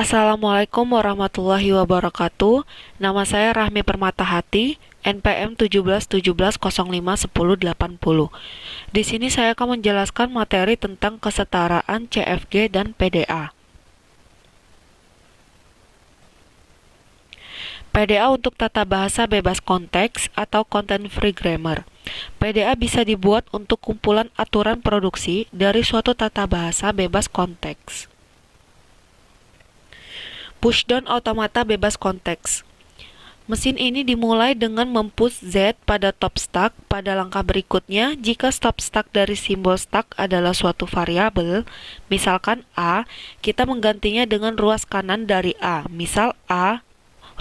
Assalamualaikum warahmatullahi wabarakatuh. Nama saya Rahmi Permatahati, NPM 1717051080. Di sini saya akan menjelaskan materi tentang kesetaraan CFG dan PDA. PDA untuk tata bahasa bebas konteks atau Content Free Grammar. PDA bisa dibuat untuk kumpulan aturan produksi dari suatu tata bahasa bebas konteks. Pushdown automata bebas konteks. Mesin ini dimulai dengan mempush Z pada top stack. Pada langkah berikutnya, jika stop stack dari simbol stack adalah suatu variabel, misalkan A, kita menggantinya dengan ruas kanan dari A, misal A,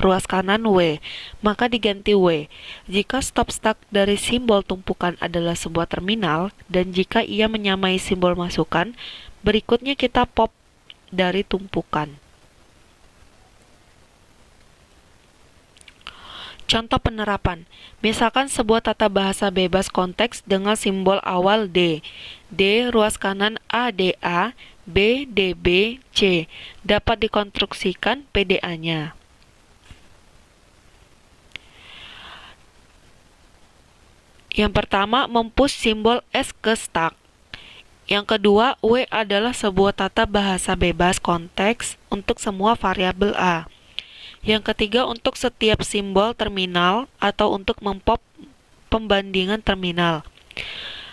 ruas kanan W, maka diganti W. Jika stop stack dari simbol tumpukan adalah sebuah terminal, dan jika ia menyamai simbol masukan, berikutnya kita pop dari tumpukan. Contoh penerapan, misalkan sebuah tata bahasa bebas konteks dengan simbol awal D. D ruas kanan ADA, B DB, C. Dapat dikonstruksikan PDA-nya. Yang pertama, mempush simbol S ke stack. Yang kedua, W adalah sebuah tata bahasa bebas konteks untuk semua variabel A. Yang ketiga, untuk setiap simbol terminal atau untuk mempop pembandingan terminal.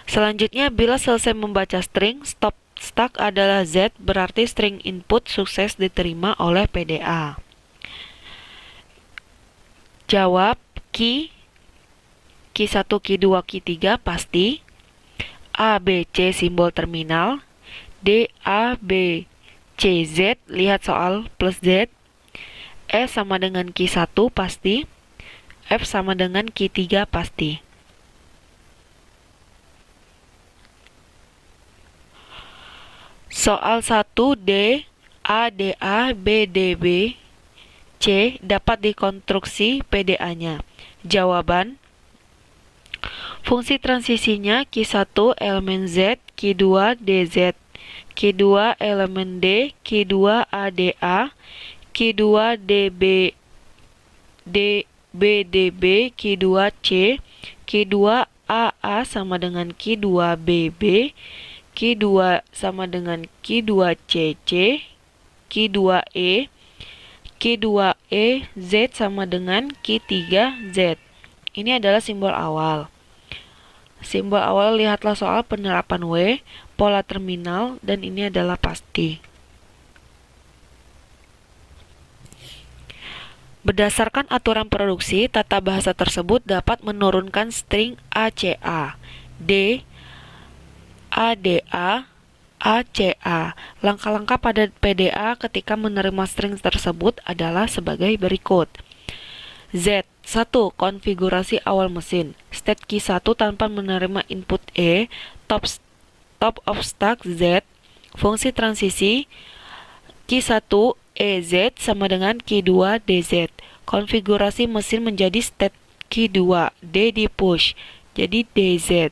Selanjutnya, bila selesai membaca string, stop stack adalah Z, berarti string input sukses diterima oleh PDA. Jawab, key 1, key 2, key 3 pasti. A, B, C simbol terminal. D, A, B, C, Z, lihat soal plus Z. E sama dengan Q 1 pasti. F sama dengan Q 3 pasti. Soal 1 D, A, DA, B, DB, C dapat dikonstruksi PDA-nya. Jawaban, fungsi transisinya Q1 elemen Z, Q2 DZ, Q2 elemen D, Q2 ADA, Q2 DB, DB, Q2 C, Q2 AA sama dengan Q2 BB, Q2 sama dengan Q2 CC, Q2 E, Q2 E, Z sama dengan Q3 Z. Ini adalah simbol awal. Simbol awal lihatlah soal penerapan W, pola terminal, dan ini adalah pasti. Berdasarkan aturan produksi, tata bahasa tersebut dapat menurunkan string ACA, D, ADA, ACA. Langkah-langkah pada PDA ketika menerima string tersebut adalah sebagai berikut. Z. 1. Konfigurasi awal mesin. State key 1 tanpa menerima input E, top of stack Z, fungsi transisi key 1 EZ sama dengan Q2 DZ. Konfigurasi mesin menjadi state Q2, D di push, jadi DZ.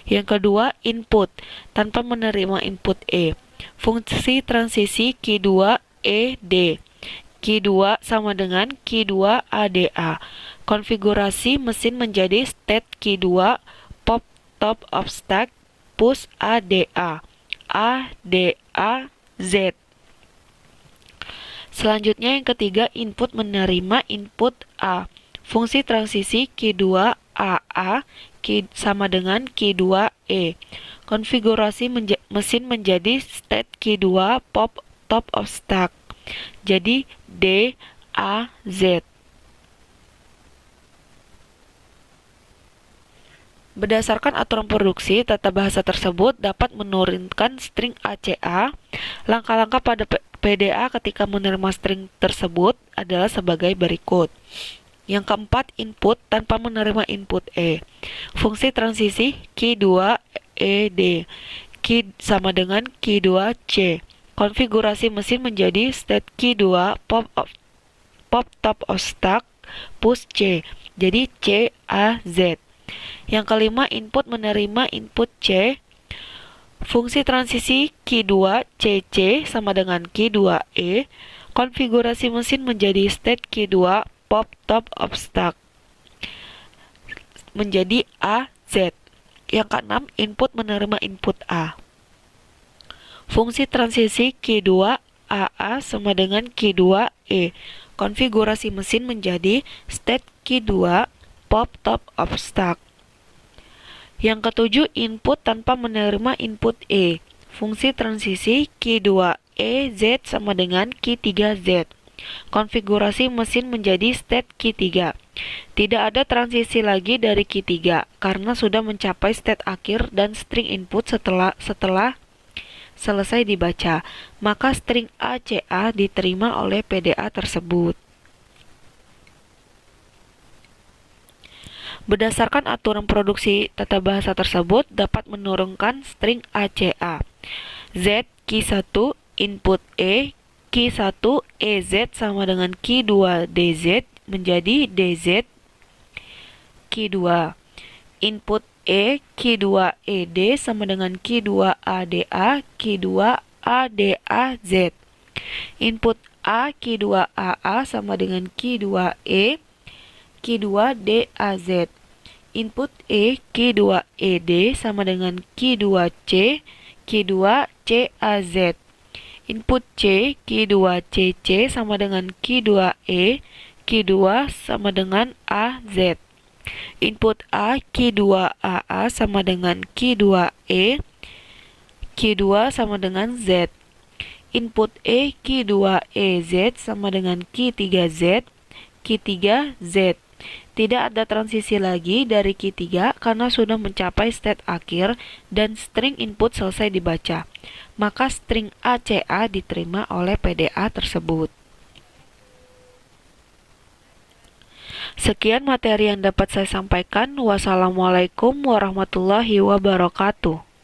Yang kedua, input, tanpa menerima input E. Fungsi transisi Q2 ED. Q2 sama dengan Q2 ADA. Konfigurasi mesin menjadi state Q2, pop top of stack, push ADA. ADA Z. Selanjutnya yang ketiga, input menerima input A. Fungsi transisi Q2 AA sama dengan Q2 E. Konfigurasi mesin menjadi state Q2 pop top of stack. Jadi D A Z. Berdasarkan aturan produksi, tata bahasa tersebut dapat menurunkan string ACA. Langkah-langkah pada PDA ketika menerima string tersebut adalah sebagai berikut. Yang keempat, input tanpa menerima input E. Fungsi transisi Q2 ED. Q sama dengan Q2 C. Konfigurasi mesin menjadi state Q2 pop top of stack, push C. Jadi C A Z. Yang kelima, input menerima input C. Fungsi transisi Q2 CC sama dengan Q2 E. Konfigurasi mesin menjadi state Q2 pop top of stack menjadi A, Z. Yang keenam, input menerima input A. Fungsi transisi Q2 AA sama dengan Q2E. Konfigurasi mesin menjadi state Q2 pop top of stack. Yang ketujuh, input tanpa menerima input E. Fungsi transisi Q2E Z sama dengan Q3Z. Konfigurasi mesin menjadi state Q3. Tidak ada transisi lagi dari Q3 karena sudah mencapai state akhir dan string input setelah selesai dibaca, maka string ACA diterima oleh PDA tersebut. Berdasarkan aturan produksi tata bahasa tersebut dapat menurunkan string ACA. Z Q1 input E, Q1 EZ sama dengan Q2 DZ menjadi DZ Q2. Input E, Q2 ED sama dengan Q2 ADA, Q2 ADAZ. Input A, Q2 AA sama dengan Q2 E, Q2 DAZ. Input E, Q2 ED sama dengan Q2 C, Q2 CAZ. Input C, Q2 CC sama dengan Q2 E, Q2 sama dengan AZ. Input A, Q2 AA sama dengan Q2 E, Q2 sama dengan Z. Input E, Q2 EZ sama dengan Q3Z, Q3Z. Tidak ada transisi lagi dari Q3 karena sudah mencapai state akhir dan string input selesai dibaca. Maka string ACA diterima oleh PDA tersebut. Sekian materi yang dapat saya sampaikan. Wassalamualaikum warahmatullahi wabarakatuh.